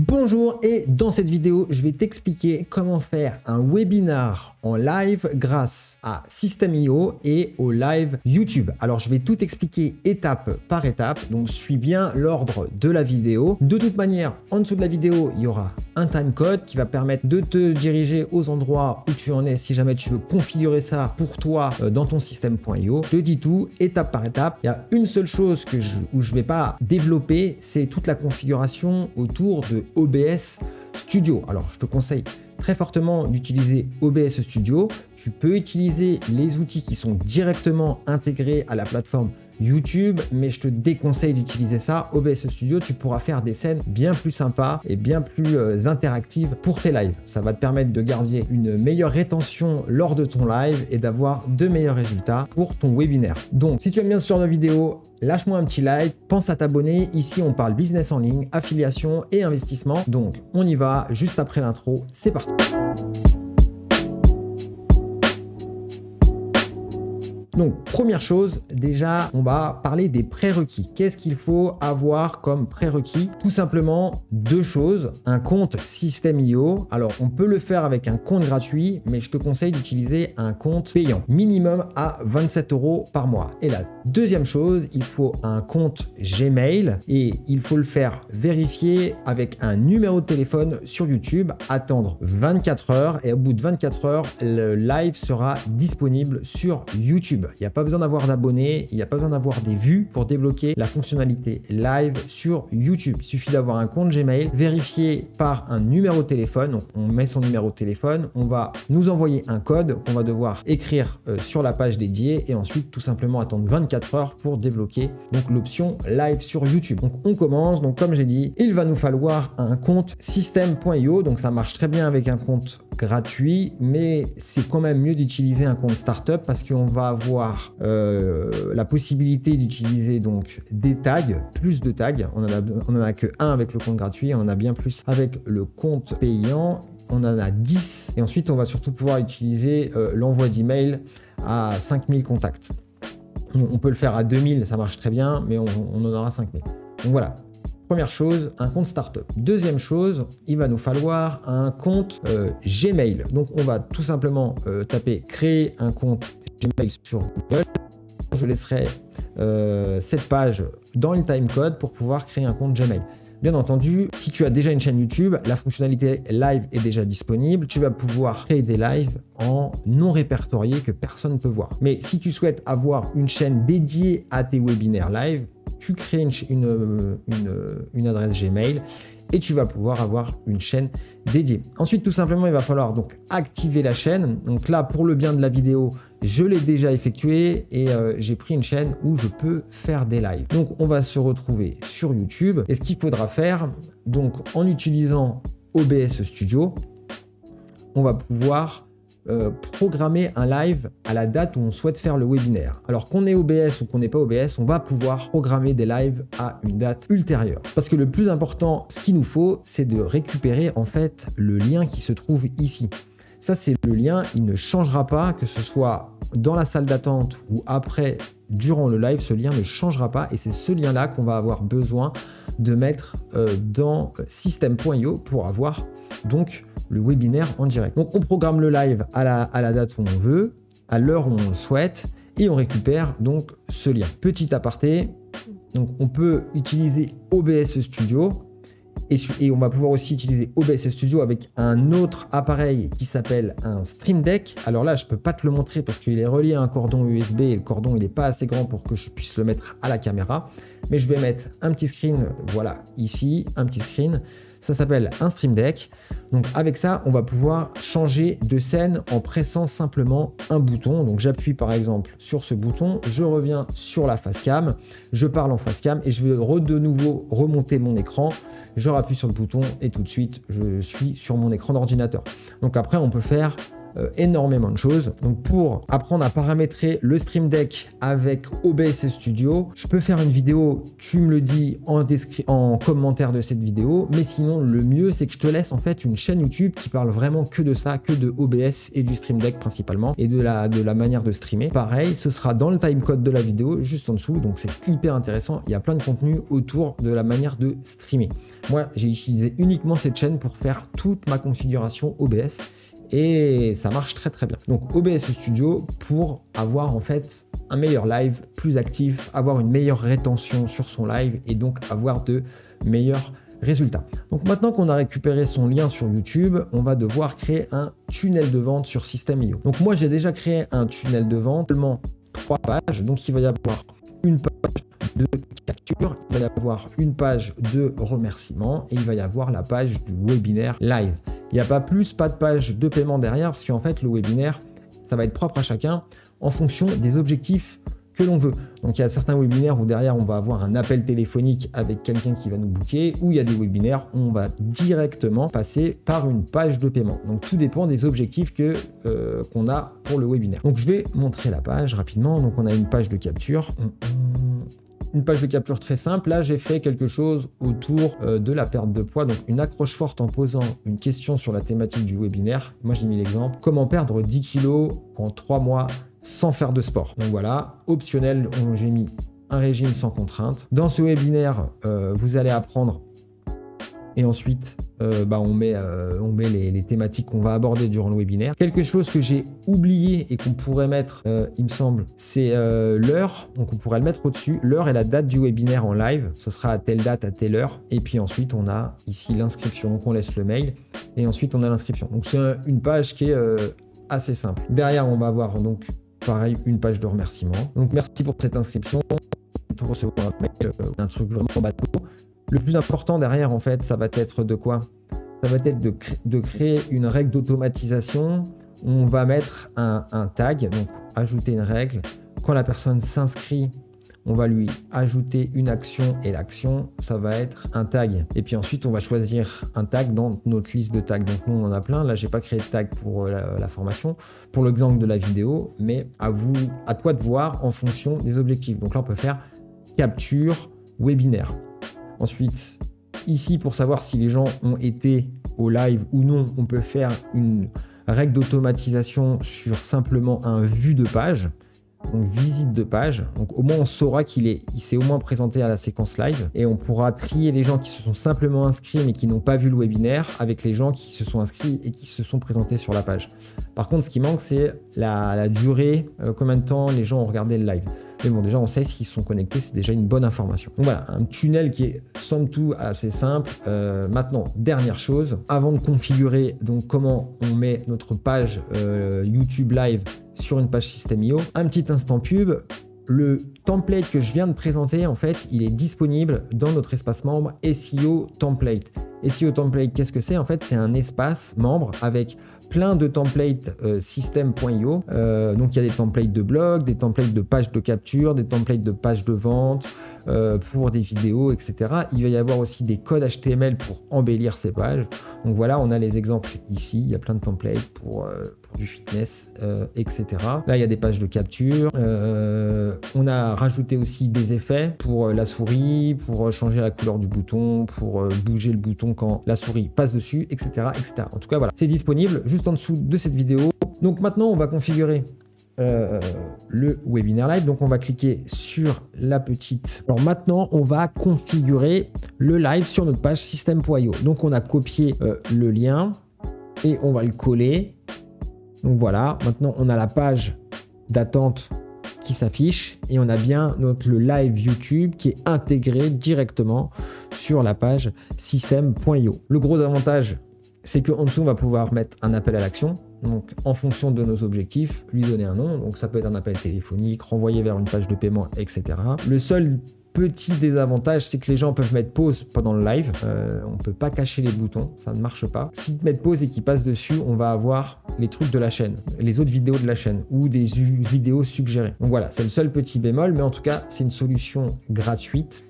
Bonjour, et dans cette vidéo, je vais t'expliquer comment faire un webinar en live grâce à System.io et au live YouTube. Alors, je vais tout expliquer étape par étape, donc suis bien l'ordre de la vidéo. De toute manière, en dessous de la vidéo, il y aura un timecode qui va permettre de te diriger aux endroits où tu en es si jamais tu veux configurer ça pour toi dans ton System.io. Je te dis tout, étape par étape. Il y a une seule chose où je ne vais pas développer, c'est toute la configuration autour de OBS Studio. Alors, je te conseille très fortement d'utiliser OBS Studio. Tu peux utiliser les outils qui sont directement intégrés à la plateforme YouTube, mais je te déconseille d'utiliser ça. OBS Studio, tu pourras faire des scènes bien plus sympas et bien plus interactives pour tes lives. Ça va te permettre de garder une meilleure rétention lors de ton live et d'avoir de meilleurs résultats pour ton webinaire. Donc, si tu aimes bien ce genre de vidéo, lâche-moi un petit like, pense à t'abonner. Ici, on parle business en ligne, affiliation et investissement. Donc, on y va juste après l'intro. C'est parti. Donc, première chose, déjà, on va parler des prérequis. Qu'est-ce qu'il faut avoir comme prérequis? Tout simplement, deux choses. Un compte System.io. Alors, on peut le faire avec un compte gratuit, mais je te conseille d'utiliser un compte payant, minimum à 27 € par mois. Et la deuxième chose, il faut un compte Gmail et il faut le faire vérifier avec un numéro de téléphone sur YouTube, attendre 24 heures et au bout de 24 heures, le live sera disponible sur YouTube. Il n'y a pas besoin d'avoir d'abonnés, il n'y a pas besoin d'avoir des vues pour débloquer la fonctionnalité live sur YouTube. Il suffit d'avoir un compte Gmail vérifié par un numéro de téléphone. Donc, on met son numéro de téléphone, on va nous envoyer un code qu'on va devoir écrire sur la page dédiée et ensuite tout simplement attendre 24 heures pour débloquer donc l'option live sur YouTube. Donc, on commence. Donc, comme j'ai dit, il va nous falloir un compte System.io. Donc, ça marche très bien avec un compte gratuit, mais c'est quand même mieux d'utiliser un compte startup parce qu'on va avoir la possibilité d'utiliser donc des tags, plus de tags. On en a que un avec le compte gratuit, on en a bien plus avec le compte payant. On en a 10 et ensuite on va surtout pouvoir utiliser l'envoi d'email à 5000 contacts. On peut le faire à 2000, ça marche très bien, mais on en aura 5000. Donc voilà. Première chose, un compte startup. Deuxième chose, il va nous falloir un compte Gmail. Donc, on va tout simplement taper « Créer un compte Gmail sur Google ». Je laisserai cette page dans le timecode pour pouvoir créer un compte Gmail. Bien entendu, si tu as déjà une chaîne YouTube, la fonctionnalité live est déjà disponible. Tu vas pouvoir créer des lives en non répertorié que personne ne peut voir. Mais si tu souhaites avoir une chaîne dédiée à tes webinaires live, tu crées une adresse Gmail et tu vas pouvoir avoir une chaîne dédiée. Ensuite, tout simplement, il va falloir donc activer la chaîne. Donc là, pour le bien de la vidéo, je l'ai déjà effectué et j'ai pris une chaîne où je peux faire des lives. Donc, on va se retrouver sur YouTube. Et ce qu'il faudra faire, donc en utilisant OBS Studio, on va pouvoir programmer un live à la date où on souhaite faire le webinaire. Alors qu'on ait OBS ou qu'on n'ait pas OBS, on va pouvoir programmer des lives à une date ultérieure. Parce que le plus important, ce qu'il nous faut, c'est de récupérer en fait le lien qui se trouve ici. Ça, c'est le lien, il ne changera pas, que ce soit dans la salle d'attente ou après, durant le live, ce lien ne changera pas et c'est ce lien-là qu'on va avoir besoin de mettre dans System.io pour avoir donc le webinaire en direct. Donc, on programme le live à la date où on veut, à l'heure où on le souhaite et on récupère donc ce lien. Petit aparté, donc on peut utiliser OBS Studio et on va pouvoir aussi utiliser OBS Studio avec un autre appareil qui s'appelle un Stream Deck. Alors là, je ne peux pas te le montrer parce qu'il est relié à un cordon USB et le cordon, il n'est pas assez grand pour que je puisse le mettre à la caméra. Mais je vais mettre un petit screen, voilà, ici, un petit screen. Ça s'appelle un Stream Deck. Donc avec ça, on va pouvoir changer de scène en pressant simplement un bouton. Donc j'appuie par exemple sur ce bouton, je reviens sur la face cam, je parle en face cam et je vais de nouveau remonter mon écran. Je rappuie sur le bouton et tout de suite, je suis sur mon écran d'ordinateur. Donc après, on peut faire énormément de choses. Donc pour apprendre à paramétrer le Stream Deck avec OBS Studio, je peux faire une vidéo, tu me le dis en commentaire de cette vidéo, mais sinon le mieux c'est que je te laisse en fait une chaîne YouTube qui parle vraiment que de ça, que de OBS et du Stream Deck principalement, et de la manière de streamer. Pareil, ce sera dans le timecode de la vidéo, juste en dessous, donc c'est hyper intéressant. Il y a plein de contenu autour de la manière de streamer. Moi, j'ai utilisé uniquement cette chaîne pour faire toute ma configuration OBS et ça marche très très bien. Donc OBS Studio pour avoir en fait un meilleur live, plus actif, avoir une meilleure rétention sur son live et donc avoir de meilleurs résultats. Donc maintenant qu'on a récupéré son lien sur YouTube, on va devoir créer un tunnel de vente sur System.io. Donc moi j'ai déjà créé un tunnel de vente, seulement 3 pages, donc il va y avoir une page de capture, il va y avoir une page de remerciement et il va y avoir la page du webinaire live. Il n'y a pas plus, pas de page de paiement derrière parce qu'en fait le webinaire, ça va être propre à chacun en fonction des objectifs que l'on veut. Donc il y a certains webinaires où derrière on va avoir un appel téléphonique avec quelqu'un qui va nous booker, ou il y a des webinaires où on va directement passer par une page de paiement. Donc tout dépend des objectifs qu'on a pour le webinaire. Donc je vais montrer la page rapidement. Donc on a une page de capture. Une page de capture très simple. Là, j'ai fait quelque chose autour de la perte de poids. Donc, une accroche forte en posant une question sur la thématique du webinaire. Moi, j'ai mis l'exemple. Comment perdre 10 kilos en 3 mois sans faire de sport. Donc voilà, optionnel, j'ai mis un régime sans contrainte. Dans ce webinaire, vous allez apprendre et ensuite on met les thématiques qu'on va aborder durant le webinaire. Quelque chose que j'ai oublié et qu'on pourrait mettre, il me semble, c'est l'heure. Donc on pourrait le mettre au-dessus, l'heure et la date du webinaire en live. Ce sera à telle date, à telle heure. Et puis ensuite, on a ici l'inscription. Donc on laisse le mail et ensuite on a l'inscription. Donc c'est une page qui est assez simple. Derrière, on va avoir donc pareil une page de remerciement. Donc merci pour cette inscription. Tu recevoir un mail, un truc vraiment bateau. Le plus important derrière, en fait, ça va être de quoi? Ça va être de créer une règle d'automatisation. On va mettre un tag, donc ajouter une règle. Quand la personne s'inscrit, on va lui ajouter une action et l'action, ça va être un tag. Et puis ensuite, on va choisir un tag dans notre liste de tags. Donc nous, on en a plein. Là, j'ai pas créé de tag pour la formation, pour l'exemple de la vidéo, mais à toi de voir en fonction des objectifs. Donc là, on peut faire capture webinaire. Ensuite, ici, pour savoir si les gens ont été au live ou non, on peut faire une règle d'automatisation sur simplement un vu de page, donc visite de page. Donc au moins, on saura il s'est au moins présenté à la séquence live et on pourra trier les gens qui se sont simplement inscrits mais qui n'ont pas vu le webinaire avec les gens qui se sont inscrits et qui se sont présentés sur la page. Par contre, ce qui manque, c'est la durée, combien de temps les gens ont regardé le live. Mais bon, déjà, on sait s'ils sont connectés, c'est déjà une bonne information. Donc voilà, un tunnel qui est, somme toute, assez simple. Maintenant, dernière chose, avant de configurer donc comment on met notre page YouTube Live sur une page System.io, un petit instant pub. Le template que je viens de présenter, en fait, il est disponible dans notre espace membre SEO Template. SEO Template, qu'est-ce que c'est? En fait, c'est un espace membre avec plein de templates System.io. Donc, il y a des templates de blog, des templates de pages de capture, des templates de pages de vente pour des vidéos, etc. Il va y avoir aussi des codes HTML pour embellir ces pages. Donc, voilà, on a les exemples ici. Il y a plein de templates pour du fitness, etc. Là, il y a des pages de capture. On a rajouté aussi des effets pour la souris, pour changer la couleur du bouton, pour bouger le bouton quand la souris passe dessus, etc., etc. En tout cas, voilà, c'est disponible juste en dessous de cette vidéo. Donc maintenant, on va configurer le webinaire live. Donc on va cliquer sur la petite. Alors maintenant, on va configurer le live sur notre page System.io. Donc on a copié le lien et on va le coller. Donc voilà, maintenant on a la page d'attente qui s'affiche et on a bien le live YouTube qui est intégré directement sur la page System.io. Le gros avantage, c'est qu'en dessous, on va pouvoir mettre un appel à l'action. Donc, en fonction de nos objectifs, lui donner un nom. Donc, ça peut être un appel téléphonique, renvoyer vers une page de paiement, etc. Le seul petit désavantage, c'est que les gens peuvent mettre pause pendant le live. On ne peut pas cacher les boutons, ça ne marche pas. S'ils te mettent pause et qu'ils passent dessus, on va avoir les trucs de la chaîne, les autres vidéos de la chaîne ou des vidéos suggérées. Donc voilà, c'est le seul petit bémol, mais en tout cas, c'est une solution gratuite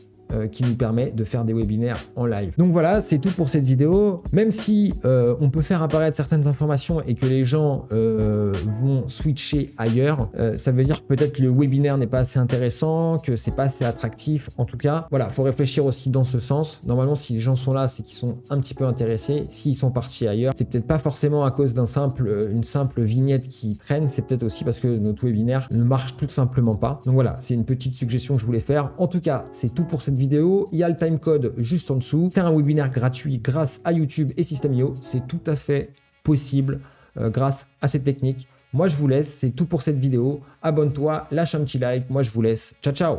qui nous permet de faire des webinaires en live. Donc voilà, c'est tout pour cette vidéo. Même si on peut faire apparaître certaines informations et que les gens vont switcher ailleurs, ça veut dire peut-être que le webinaire n'est pas assez intéressant, que c'est pas assez attractif. En tout cas, voilà, faut réfléchir aussi dans ce sens. Normalement, si les gens sont là, c'est qu'ils sont un petit peu intéressés. S'ils sont partis ailleurs, c'est peut-être pas forcément à cause d'une simple vignette qui traîne, c'est peut-être aussi parce que notre webinaire ne marche tout simplement pas. Donc voilà, c'est une petite suggestion que je voulais faire. En tout cas, c'est tout pour cette vidéo. Il y a le timecode juste en dessous. Faire un webinaire gratuit grâce à YouTube et System.io, c'est tout à fait possible grâce à cette technique. Moi, je vous laisse. C'est tout pour cette vidéo. Abonne-toi, lâche un petit like. Moi, je vous laisse. Ciao, ciao!